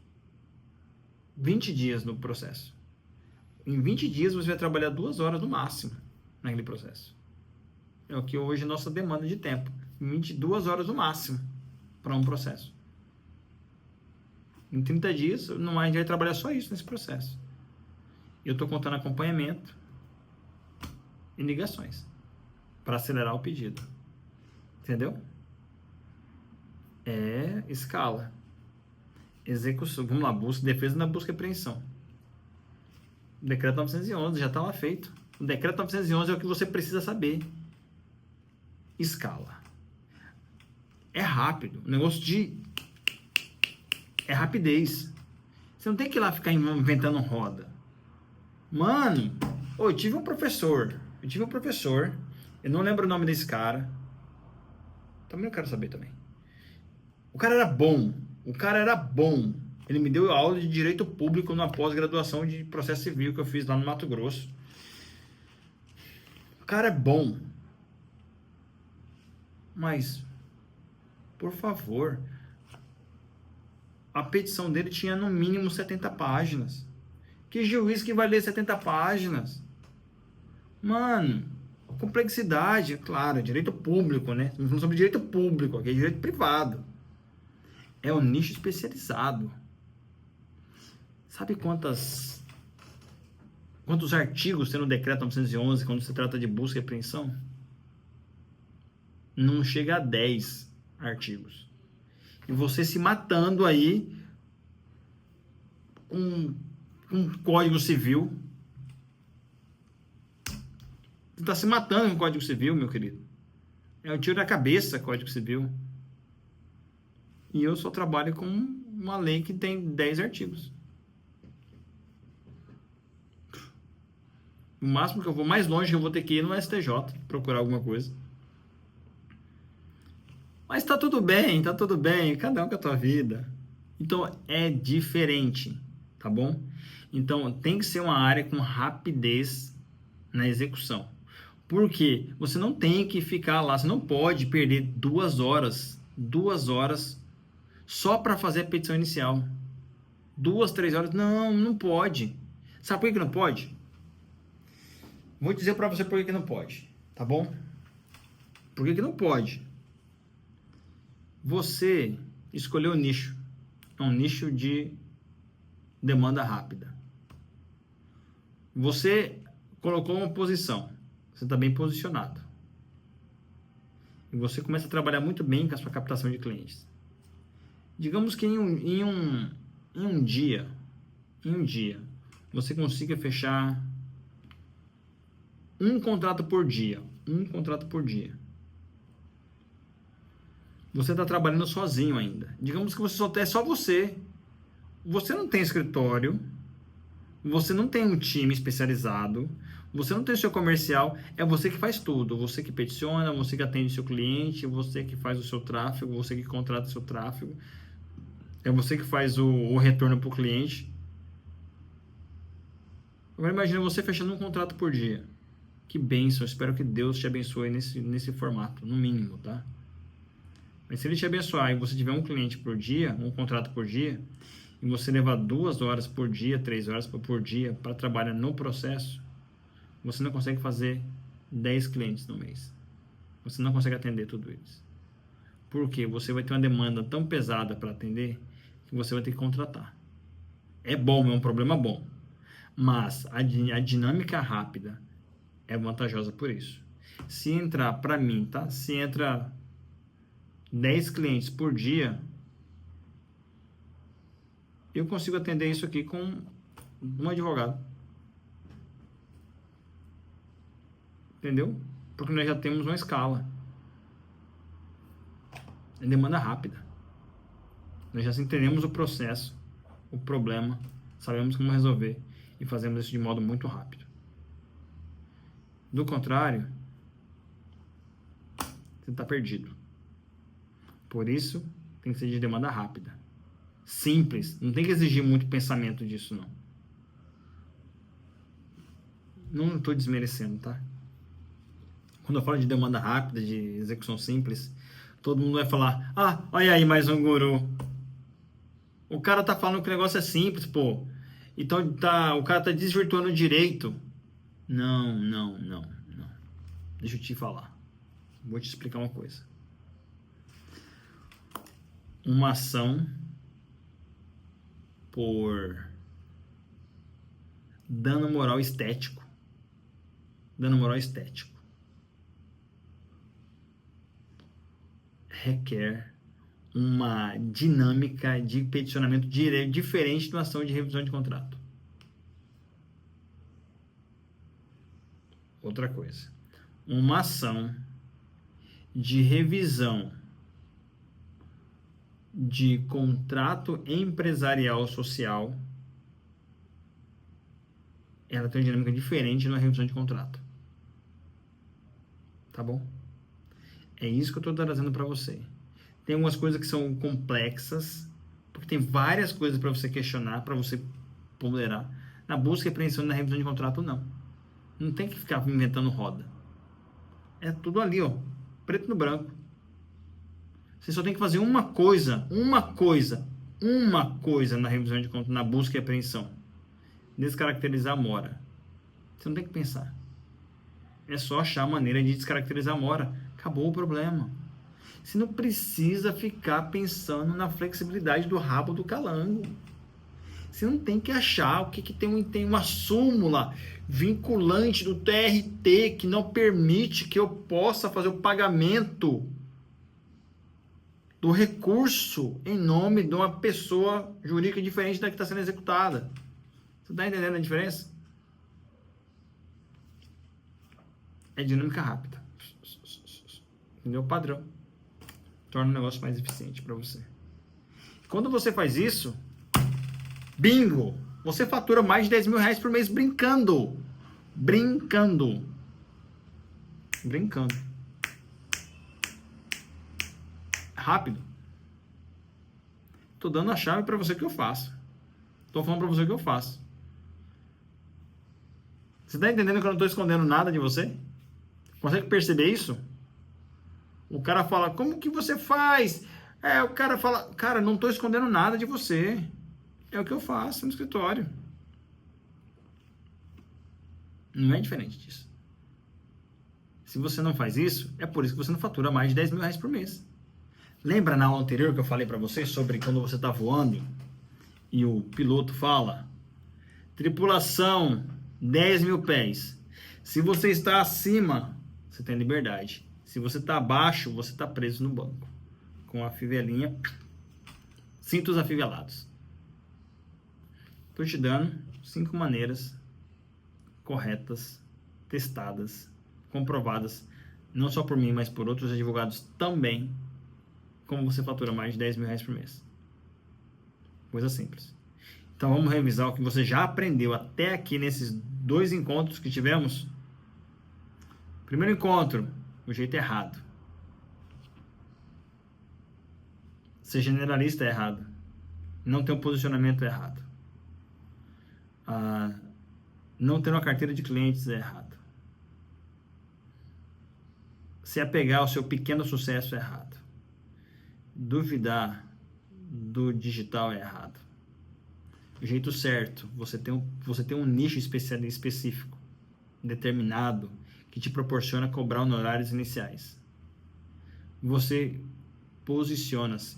20 dias no processo. Em 20 dias você vai trabalhar 2 horas no máximo naquele processo. É o que hoje é a nossa demanda de tempo. 22 horas no máximo para um processo. Em 30 dias, a gente vai trabalhar só isso nesse processo. Eu estou contando acompanhamento e ligações para acelerar o pedido. Entendeu? É escala. Execução. Vamos lá, busca, defesa na busca e apreensão. O decreto 911 já está lá feito. O decreto 911 é o que você precisa saber. Escala. É rápido. O negócio é rapidez. Você não tem que ir lá ficar inventando roda. Mano, eu tive um professor. Eu não lembro o nome desse cara. Também não quero saber também. O cara era bom. Ele me deu aula de direito público na pós-graduação de processo civil que eu fiz lá no Mato Grosso. O cara é bom. Mas, por favor, a petição dele tinha no mínimo 70 páginas. Que juiz que vai ler 70 páginas? Mano, complexidade, claro, direito público, né? Estamos falando sobre direito público, aqui é direito privado. É um nicho especializado. Sabe quantos artigos tem no decreto 911 quando se trata de busca e apreensão? Não chega a 10 artigos. E você se matando aí com Código Civil. Você está se matando com o Código Civil, meu querido. É um tiro na cabeça, Código Civil. E eu só trabalho com uma lei que tem 10 artigos. O máximo que eu vou, mais longe que eu vou ter que ir no STJ, procurar alguma coisa. Mas tá tudo bem, cada um com a tua vida. Então é diferente, tá bom? Então tem que ser uma área com rapidez na execução. Porque você não tem que ficar lá, você não pode perder 2 horas só para fazer a petição inicial. 2, 3 horas, não pode. Sabe por que não pode? Vou dizer para você por que não pode, tá bom? Por que não pode? Você escolheu o nicho. É um nicho de demanda rápida. Você colocou uma posição, você está bem posicionado. E você começa a trabalhar muito bem com a sua captação de clientes. Digamos que em um dia, você consiga fechar um contrato por dia. Você está trabalhando sozinho ainda. Digamos que é só você. Você não tem escritório, você não tem um time especializado, você não tem o seu comercial, é você que faz tudo. Você que peticiona, você que atende seu cliente, você que faz o seu tráfego, você que contrata o seu tráfego, é você que faz o retorno para o cliente. Agora imagina você fechando um contrato por dia. Que bênção, espero que Deus te abençoe nesse formato, no mínimo, tá? Mas se ele te abençoar e você tiver um cliente por dia, um contrato por dia, e você levar 2 horas por dia, 3 horas por dia para trabalhar no processo, você não consegue fazer 10 clientes no mês. Você não consegue atender tudo isso. Por quê? Você vai ter uma demanda tão pesada para atender que você vai ter que contratar. É bom, é um problema bom. Mas a dinâmica rápida é vantajosa por isso. Se entrar, para mim, tá? Se entra 10 clientes por dia, eu consigo atender isso aqui com um advogado. Entendeu? Porque nós já temos uma escala. É demanda rápida. Nós já entendemos o processo, o problema, sabemos como resolver e fazemos isso de modo muito rápido. Do contrário, você está perdido. Por isso, tem que ser de demanda rápida. Simples, não tem que exigir muito pensamento disso, não. Não estou desmerecendo, tá? Quando eu falo de demanda rápida, de execução simples, todo mundo vai falar: ah, olha aí mais um guru. O cara tá falando que o negócio é simples, pô. Então o cara tá desvirtuando o direito. Não. Deixa eu te falar. Vou te explicar uma coisa. Uma ação por dano moral estético. Requer uma dinâmica de peticionamento diferente de uma ação de revisão de contrato. Outra coisa. Uma ação de revisão de contrato empresarial social, ela tem uma dinâmica diferente na revisão de contrato. Tá bom? É isso que eu estou trazendo para você. Tem algumas coisas que são complexas, porque tem várias coisas para você questionar, para você ponderar. Na busca e apreensão na revisão de contrato, não. Não tem que ficar inventando roda. É tudo ali, ó, preto no branco. Você só tem que fazer uma coisa na revisão de contrato, na busca e apreensão. Descaracterizar a mora. Você não tem que pensar. É só achar a maneira de descaracterizar a mora. Acabou o problema. Você não precisa ficar pensando na flexibilidade do rabo do calango. Você não tem que achar o que tem uma súmula vinculante do TRT que não permite que eu possa fazer o pagamento do recurso em nome de uma pessoa jurídica diferente da que está sendo executada. Você está entendendo a diferença? É dinâmica rápida. Entendeu? Padrão. Torna o negócio mais eficiente para você. Quando você faz isso, bingo! Você fatura mais de 10 mil reais por mês brincando. Rápido. Tô dando a chave para você que eu faço. Tô falando para você que eu faço. Você tá entendendo que eu não tô escondendo nada de você? Consegue perceber isso? O cara fala: como que você faz? O cara fala: cara, não tô escondendo nada de você. É o que eu faço no escritório. Não é diferente disso. Se você não faz isso, é por isso que você não fatura mais de 10 mil reais por mês. Lembra na aula anterior que eu falei para você sobre quando você está voando e o piloto fala: tripulação, 10 mil pés. Se você está acima, você tem liberdade. Se você está abaixo, você está preso no banco. Com a fivelinha, cintos afivelados. Estou te dando 5 maneiras corretas, testadas, comprovadas, não só por mim, mas por outros advogados também, como você fatura mais de 10 mil reais por mês. Coisa simples. Então vamos revisar o que você já aprendeu até aqui nesses 2 encontros que tivemos. Primeiro encontro, o jeito errado. Ser generalista é errado. Não ter um posicionamento é errado. Não ter uma carteira de clientes é errado. Se apegar ao seu pequeno sucesso é errado. Duvidar do digital é errado. O jeito certo, você tem um nicho específico, determinado, que te proporciona cobrar honorários iniciais. Você posiciona-se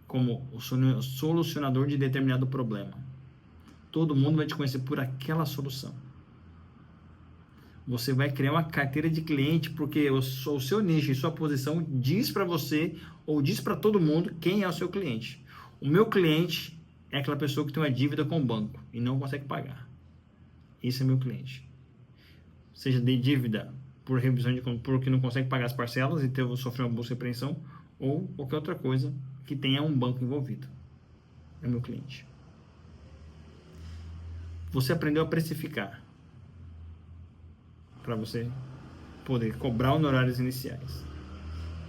como o solucionador de determinado problema. Todo mundo vai te conhecer por aquela solução. Você vai criar uma carteira de cliente porque o seu nicho e sua posição diz para você ou diz para todo mundo quem é o seu cliente. O meu cliente é aquela pessoa que tem uma dívida com o banco e não consegue pagar. Esse é meu cliente. Seja de dívida por revisão porque não consegue pagar as parcelas e sofrer uma busca e apreensão, ou qualquer outra coisa que tenha um banco envolvido. É meu cliente. Você aprendeu a precificar para você poder cobrar honorários iniciais.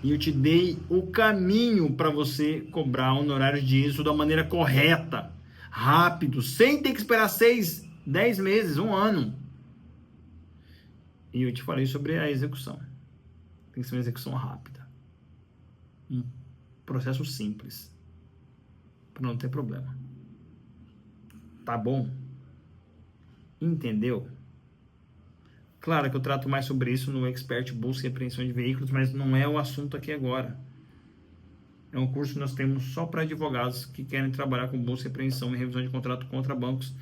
E eu te dei o caminho para você cobrar honorários de ISO da maneira correta, rápido, sem ter que esperar 6, 10 meses, 1 ano. E eu te falei sobre a execução. Tem que ser uma execução rápida. Um processo simples. Para não ter problema. Tá bom? Entendeu? Claro que eu trato mais sobre isso no Expert Busca e Apreensão de Veículos, mas não é o assunto aqui agora. É um curso que nós temos só para advogados que querem trabalhar com busca e apreensão e revisão de contrato contra bancos.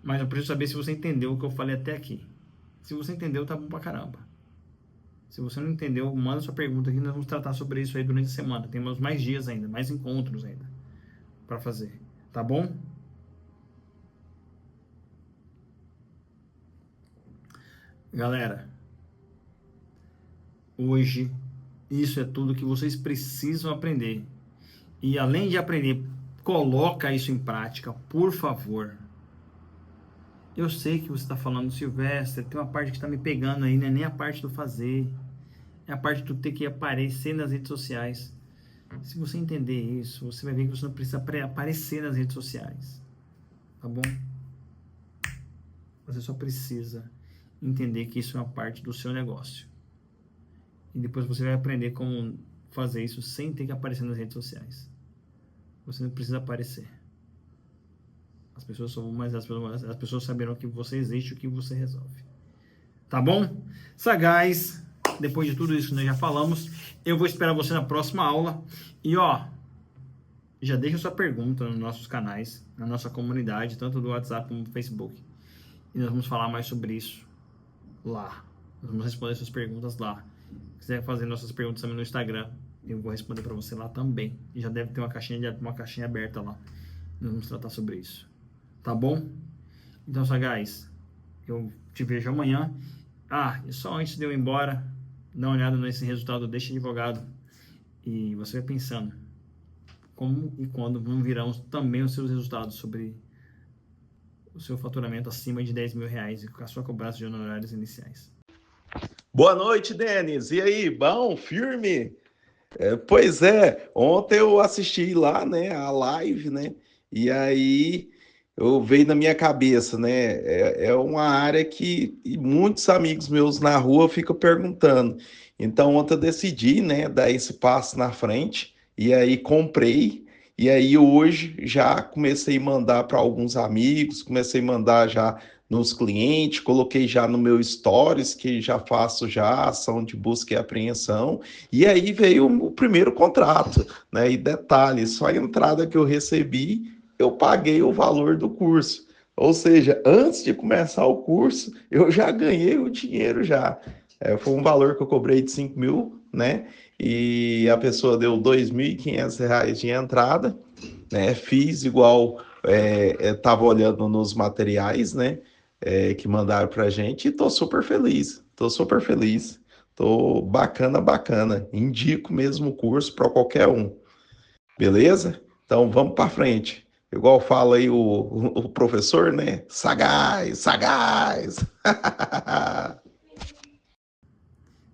Mas eu preciso saber se você entendeu o que eu falei até aqui. Se você entendeu, tá bom pra caramba. Se você não entendeu, manda sua pergunta aqui, nós vamos tratar sobre isso aí durante a semana. Temos mais dias ainda, mais encontros ainda para fazer. Tá bom? Galera, hoje isso é tudo que vocês precisam aprender. E além de aprender, coloca isso em prática, por favor. Eu sei que você está falando, Silvestre, tem uma parte que está me pegando aí, não é nem a parte do fazer, é a parte do ter que aparecer nas redes sociais. Se você entender isso, você vai ver que você não precisa aparecer nas redes sociais, tá bom? Você só precisa entender que isso é uma parte do seu negócio. E depois você vai aprender como fazer isso sem ter que aparecer nas redes sociais. Você não precisa aparecer. As pessoas saberão que você existe e o que você resolve. Tá bom? Sagaz, depois de tudo isso que nós já falamos, eu vou esperar você na próxima aula. E já deixa sua pergunta nos nossos canais, na nossa comunidade, tanto do WhatsApp como do Facebook. E nós vamos falar mais sobre isso lá. Nós vamos responder suas perguntas lá. Se quiser fazer nossas perguntas também no Instagram, eu vou responder para você lá também. E já deve ter uma caixinha aberta lá. Nós vamos tratar sobre isso. Tá bom? Então, sagaz, eu te vejo amanhã. E só antes de eu ir embora, dá uma olhada nesse resultado deste advogado. E você vai pensando como e quando virão também os seus resultados sobre o seu faturamento acima de 10 mil reais e com a sua cobrança de honorários iniciais. Boa noite, Denis. E aí, bom? Firme? Pois é, ontem eu assisti lá, né, a live, né, e aí eu veio na minha cabeça, né, é uma área que muitos amigos meus na rua ficam perguntando. Então ontem eu decidi, né, dar esse passo na frente, e aí comprei, e aí hoje já comecei a mandar para alguns amigos, comecei a mandar já nos clientes, coloquei já no meu stories, que já faço já ação de busca e apreensão, e aí veio o primeiro contrato, né, e detalhe, só a entrada que eu recebi eu paguei o valor do curso. Ou seja, antes de começar o curso, eu já ganhei o dinheiro já. Foi um valor que eu cobrei de 5 mil, né? E a pessoa deu R$ 2.500 de entrada, né? Fiz igual, estava olhando nos materiais, né? Que mandaram pra gente e tô super feliz. Tô super feliz. Tô bacana, bacana. Indico mesmo o curso para qualquer um. Beleza? Então vamos para frente. Igual fala aí o professor, né? Sagaz, sagaz.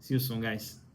See you soon, guys.